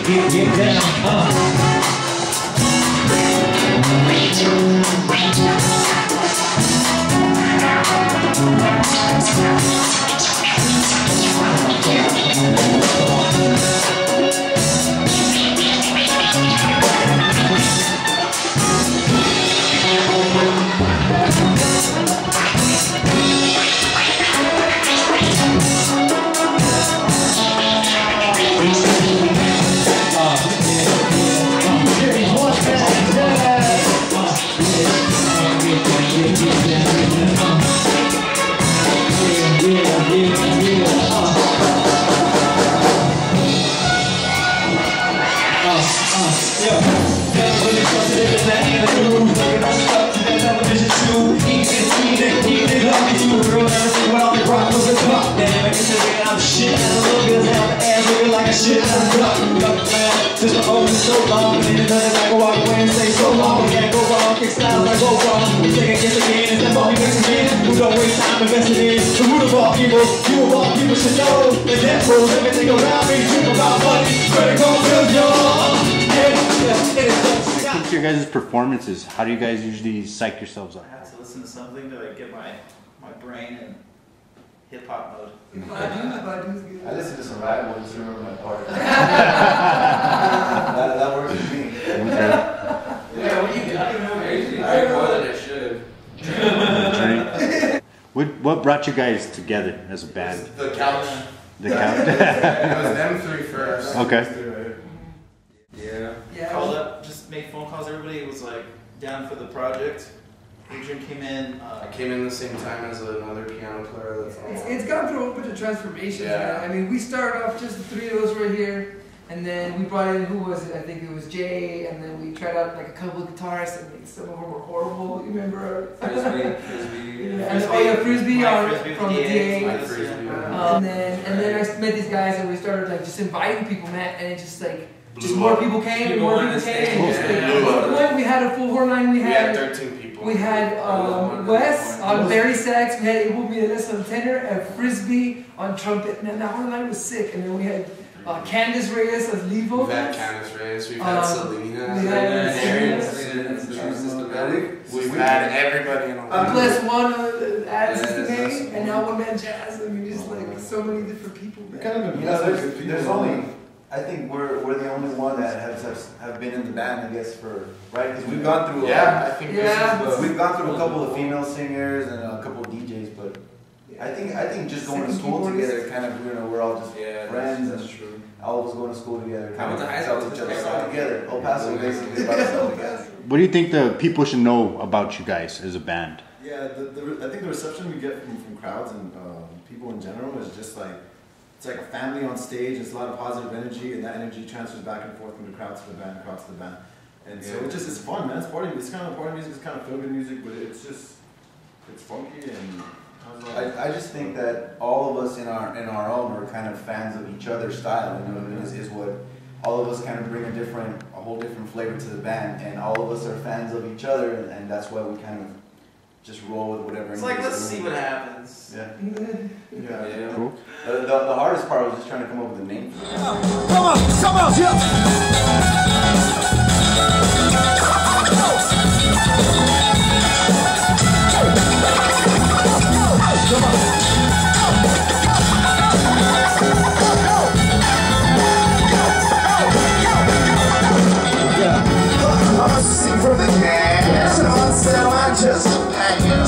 get down. Your guys' performances, how do you guys usually psych yourselves up? I have to listen to something to get my brain in hip hop mode. I listen to some rap ones to remember my part. that works for me. Okay. Yeah, what do you got? I drink more than I should. What brought you guys together as a band? The couch. The couch? It was them three first. Okay. Yeah. Called up, just made phone calls. Everybody was like down for the project. Adrian came in. I came in the same time as another piano player. It's gone through a bunch of transformations. Yeah. Man. I mean, we started off just the three of us right here, and then we brought in, who was it? I think it was Jay, and then we tried out like a couple of guitarists, and like, some of them were horrible. You remember? Frisbee. Frisbee from the DA. Yeah. And then I met these guys, and we started like just inviting people, man, and it just like. Just more people came and more people came. We had a full horn line. We had 13 people. We had Wes on bari sax. We had Abel Mianes on tenor and Frisbee on trumpet. And that horn line was sick. And then we had Candace Reyes as lead vocals. We've had Candace Reyes. We've had Selena. We've had everybody in all. Plus one adds systematic, and now one man jazz. I mean, just like so many different people. There's only. I think we're the only one that have been in the band, I guess, right? Because we've gone through we've gone through a couple of female singers and a couple of DJs, but I think just going to school together, kind of we're all just friends. That's true. All of us going to school together, kind of help each other out together. El Paso basically brought us all together. What do you think the people should know about you guys as a band? Yeah, I think the reception we get from crowds and people in general is just like. It's like a family on stage. It's a lot of positive energy, and that energy transfers back and forth from the crowd to the band, crowd to the band. And so it's fun, man. It's party. It's kind of party music. It's kind of feel-good music, but it's funky and. I just think that all of us in our own are kind of fans of each other's style. You know what I mean? Is what all of us kind of bring a whole different flavor to the band, and all of us are fans of each other, and that's why we kind of just roll with whatever. It's like, let's see what happens. Yeah. Cool. The hardest part was just trying to come up with a name for it. Come on,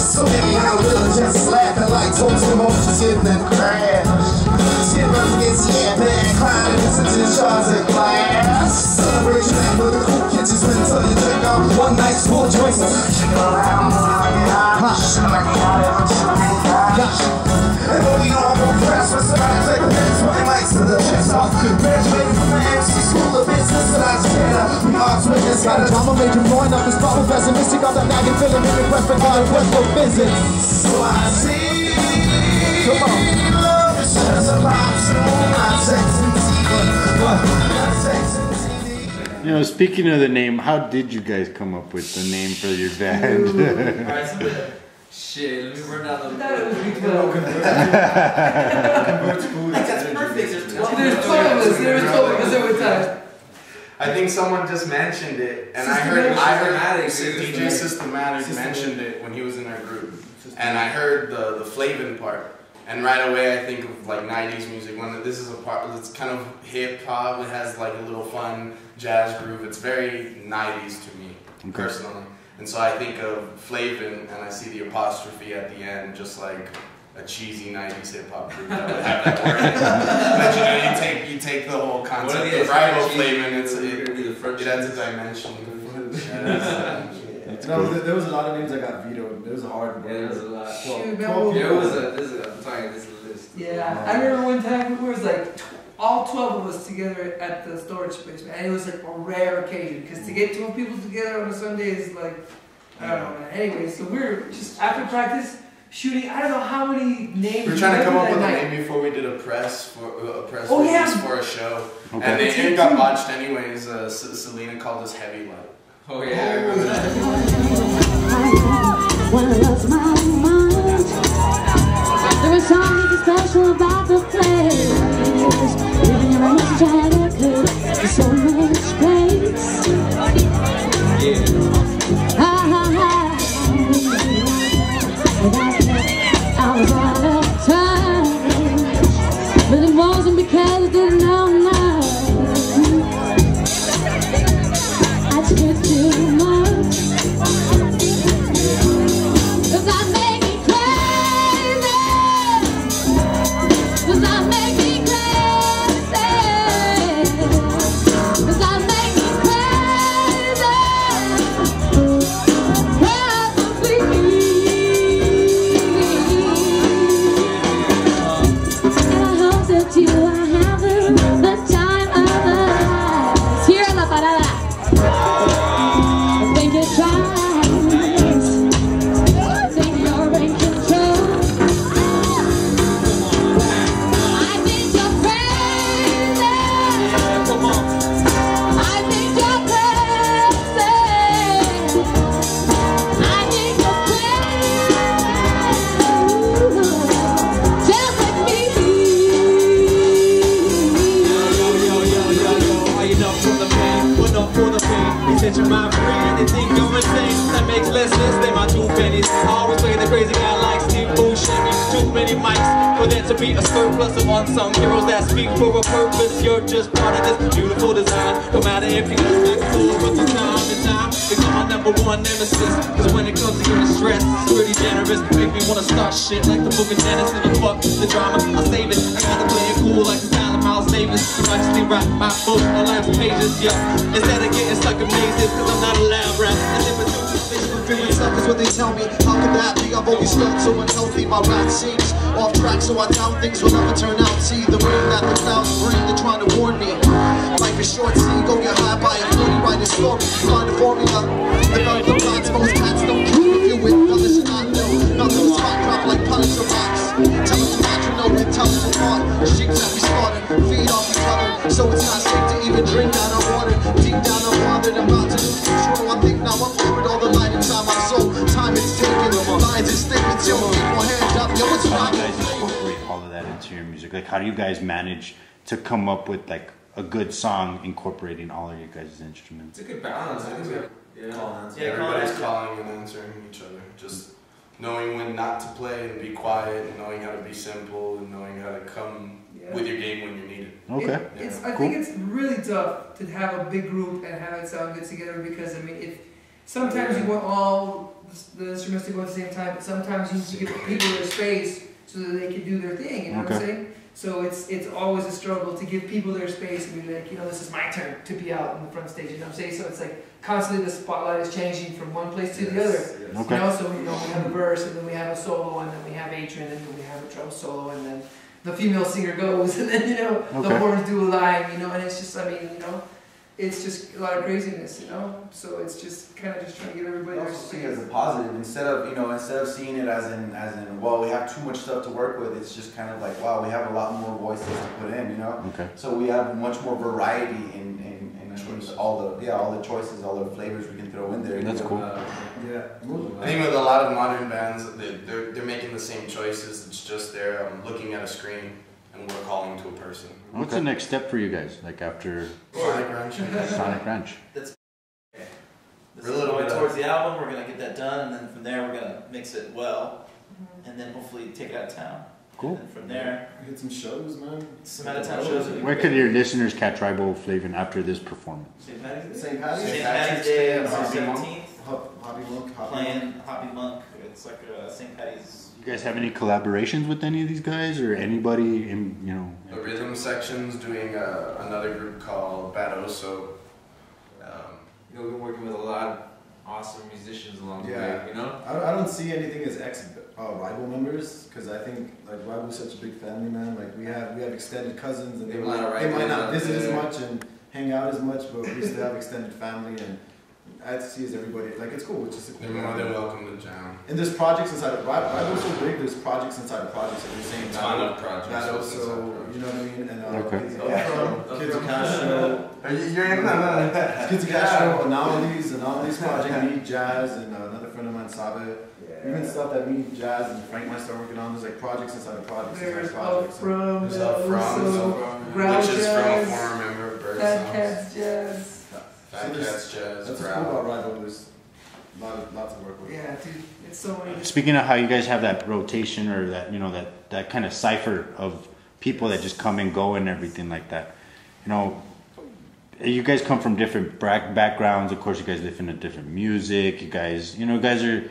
So many little just laughing like toast emotions in the crash. Shit runs against the air, man, climbing into the shards of glass. Celebration and with the cool kitchens until you drink out one night's full joints. Around and all you know, I'm gonna press for somebody take a minute, 20 mics to the chest off. Graduated from the MC School of Business, and I just can't we are witness. Got a drama major growing up, this problem pessimistic. Got that nagging feeling in the quest for God and quest for business. So I see, come on, love is just a option, not sex and TV. You know, speaking of the name, how did you guys come up with the name for your band? Alright, shit, let me run down the. That's perfect. There's 12 of us. There was 12 of us every time. I think someone just mentioned it, and I heard DJ Systematic mentioned it when he was in our group, and I heard the Flavin part, and right away I think of like 90s music. This is a part that's kind of hip hop. It has like a little fun jazz groove. It's very 90s to me personally, and so I think of Flavin, and I see the apostrophe at the end, just like a cheesy 90s hip hop group that would have that word in it. But you take the whole concept of RiboFlavin, it adds a dimension. No, there was a lot of names that got vetoed. There was a hard one. Yeah, there was a lot. This is a list. Yeah, I remember one time it was like all 12 of us together at the storage space, man. And it was like a rare occasion because to get 12 people together on a Sunday is like, I don't know, man. Anyway, so we're just after practice shooting. I don't know how many names. We were trying to come up with a name before we did a press release for a show, and it got botched anyways. Selena called us Heavy Light. Oh yeah, I remember that. There was something special about the place. Living in a giant could so much space. Yeah. I was out of time, but it wasn't because I didn't know now. I took too much. Does that make me crazy? Does that make me crazy? Does that make me crazy? Probably. And I hope that you are having the time of the lives. Here in La Parada. Think it tries. Think you're in control. I think you're crazy. I think you're crazy. I think you're crazy. Just like me. Are you enough for the pain? What up for the pain? You set your mind free and you think you're insane. That makes less sense than my 2 pennies. I always play the crazy guy like Steve Buscemi. Too many mics for there to be a surplus of unsung heroes that speak for a purpose. You're just part of this beautiful design. No matter if you got back and forth, but from time to time become my #1 nemesis. Cause when it comes to giving stress, it's pretty generous. Make me wanna start shit like the book of Genesis. And fuck the drama, I'll save it. I gotta play it cool like the style of Miles Davis. Righteously write my book on last pages, yeah. Instead of getting stuck in mazes, cause I'm not allowed rap. And if it's Feeling stuck is what they tell me. How could that be? I've always felt so unhealthy. My rap seems off track, so I doubt things will ever turn out. See the rain that the clouds bring, they're trying to warn me. Life is short, see, go get high by a 40, write a story, find a formula. Develop the plots, most cats don't keep with you with others and not know. Not those hot drop like punnets or rocks. Tell us to match, no intelligent thought. Sheep that we slaughter, feed off each other. So it's not safe to even drink out of water. Deep down I'm bothered, I'm about to lose control. I think now I'm over all the light inside my soul. Time is taken, lines is sticking till people hand up. Yo, it's How do you guys incorporate all of that into your music? Like, how do you guys manage to come up with like a good song incorporating all of your guys' instruments? It's a good balance. I think we have, Everybody's calling and answering each other. Just knowing when not to play and be quiet, and knowing how to be simple, and knowing how to come with your game when you need it. Okay. I think it's really tough to have a big group and have it sound good together because, I mean, sometimes you want all the instruments to go at the same time, but sometimes you need to give people their space so that they can do their thing, you know what I'm saying? So it's always a struggle to give people their space and be like, this is my turn to be out on the front stage, you know what I'm saying? So it's like constantly the spotlight is changing from one place to the other. So we have a verse, and then we have a solo, and then we have Adrian, and then we have a drum solo, and then the female singer goes, and then the horns do a line, and it's just, it's just a lot of craziness, So it's just kind of just trying to give everybody their space. See it as a positive instead of seeing it as in well, we have too much stuff to work with. It's just kind of like, wow, we have a lot more voices to put in, So we have much more variety in all the choices, all the flavors we can throw in there. That's cool. I think with a lot of modern bands, they're making the same choices. It's just they're looking at a screen and and we're calling to a person. What's the next step for you guys? Like after Sonic Ranch. Sonic Ranch. This We're a is little going bit towards the album. We're gonna get that done, and then from there we're gonna mix it well, and then hopefully take it out of town. Cool. And from there, Hit some shows, man. some out of town shows. Where could your listeners catch RiboFlavin after this performance? St. Patty's Day. St. Patty's St. Patty's Day on the Hobby Monk. 17th. Hobby Monk. Playing Hobby Monk. It's like St. Patty's. You guys have any collaborations with any of these guys or anybody in, you know? The rhythm section's doing another group called Bad Oso. You know, we've been working with a lot of awesome musicians along the way, you know? I don't see anything as Ribo members, because I think like Ribo's such a big family, man. Like we have extended cousins, and they might not visit as much and hang out as much, but we still have extended family, and I see as everybody, like it's cool. It's just a cool. They're more than welcome to jam. And there's projects inside of Ribo's so big. There's projects inside of projects. Like you're saying, ton of projects. That also, you know what I mean? And Okay. Kids of Castro. You're in that. Kids of Castro, Anomalies Project, Me Jazz, and another friend of mine, Sabe. Even stuff that me, Jazz, and Frank might start working on. There's like projects inside of projects. There's Up From, There's Up From, Ground which is Jazz, from a former member of Bird Fat Sounds. Cats Jazz. Fat Cats Jazz. That's what's cool about Ribo. There's lots of work with. Yeah, dude, it's so many. Speaking of how you guys have that rotation or that, you know, that kind of cipher of people that just come and go and everything like that, you know, you guys come from different backgrounds. Of course, you guys listen to different music. You guys are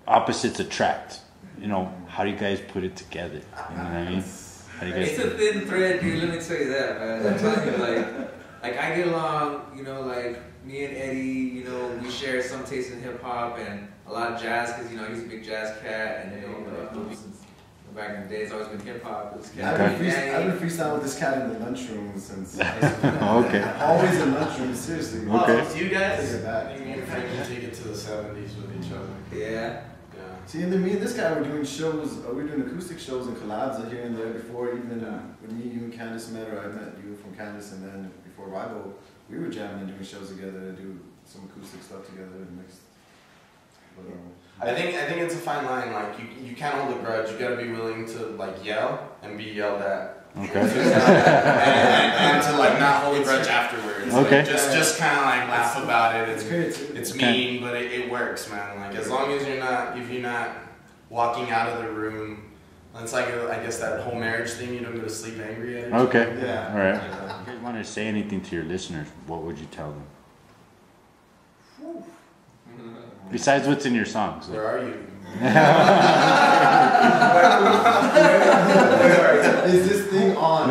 opposites attract. You know, how do you guys put it together? You know what I mean? How do you guys It's a thin thread, dude. Let me tell you that, man. I'm telling you, like I get along, you know, like me and Eddie, you know, we share some taste in hip hop and a lot of jazz, because you know he's a big jazz cat, and you know, since back in the day, it's always been hip hop. I've been freestyling with this cat in the lunchroom since. Okay. Always in lunchroom, seriously. Okay. So you guys? Take it back. Me and Frank can take it to the 70s with each other. Yeah. See, and then me and this guy were doing shows, we were doing acoustic shows and collabs here and there before, even when me, you, and Candace met, or I met you from Candace, and then before Ribo, we were jamming and doing shows together and do some acoustic stuff together and mixed. I think it's a fine line. Like you can't hold a grudge. You gotta be willing to like yell and be yelled at. Okay. and to like not hold a grudge afterwards. Okay. Like, just kind of like laugh about it. It's great. It's mean, but it works, man. Like as long as if you're not walking out of the room. It's like I guess that whole marriage thing. You don't go to sleep angry at it. Okay. Yeah. All right. If you guys want to say anything to your listeners, what would you tell them? Besides what's in your songs. Where are you? Is this thing on?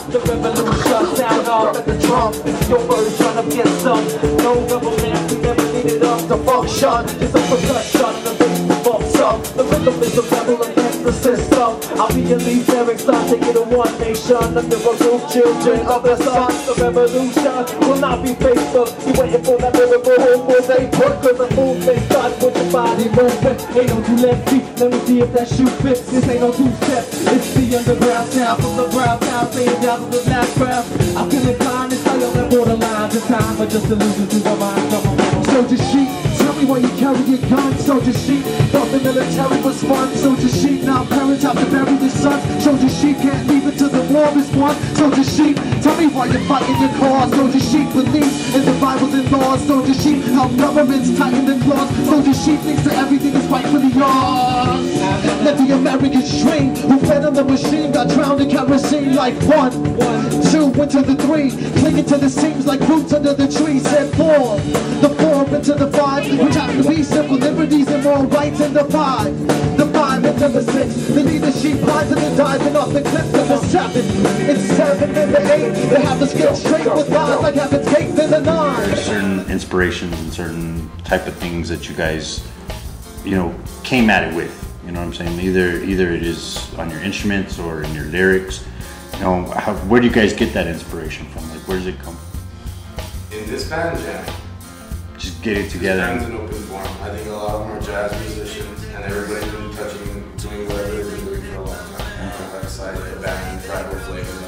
The revolution sound off at the drum. It's your version of get some. No government, we never needed us to function. It's a percussion, the bass to bump some. The rhythm is a rebel against the system. I'll be your lead lyrics, not taking to one nation. Under a roof, children of the sun. The revolution will not be Facebook. You waiting for that miracle hope will they put? Cause the movement starts with your body moving. Ain't no two left feet, let me see if that shoe fits. This ain't no two-step, it's the underground sound. From the ground down, staying down to the last round. I'm feeling kind to tell you that borderlines in time, but just illusions to my mind. Soldier sheep, tell me why you carry your gun. Soldier sheep, thought the military was fun. Soldier sheep, now parents have to bury their sons. Soldier sheep, can't leave it till the war is won. Soldier sheep, tell me why you're fighting your cause. Soldier sheep, believes in the Bibles and laws. Soldier sheep, help governments tighten their claws. Soldier sheep thinks that everything is rightfully yours. Let the Americans dream, who fed on the machine, got drowned in kerosene like 1, 2, into the 3, clinging to the seams like roots under the tree. Said 4, the 4 into the 5, which have to be simple liberties and more rights in the 5, the 5 into the 6, the leader sheep hides and the diving off the cliff to the 7, it's 7 and the 8, they have to get straight with lies like having cake in the 9. There's certain inspirations and certain type of things that you guys, you know, came at it with. You know what I'm saying? Either it is on your instruments or in your lyrics. You know, where do you guys get that inspiration from? Like, where does it come from? In this band, jam. Just get it together. This band's an open forum. I think a lot of them are jazz musicians, and everybody's been doing whatever they've been doing for a long time. Outside the band, RiboFlavin.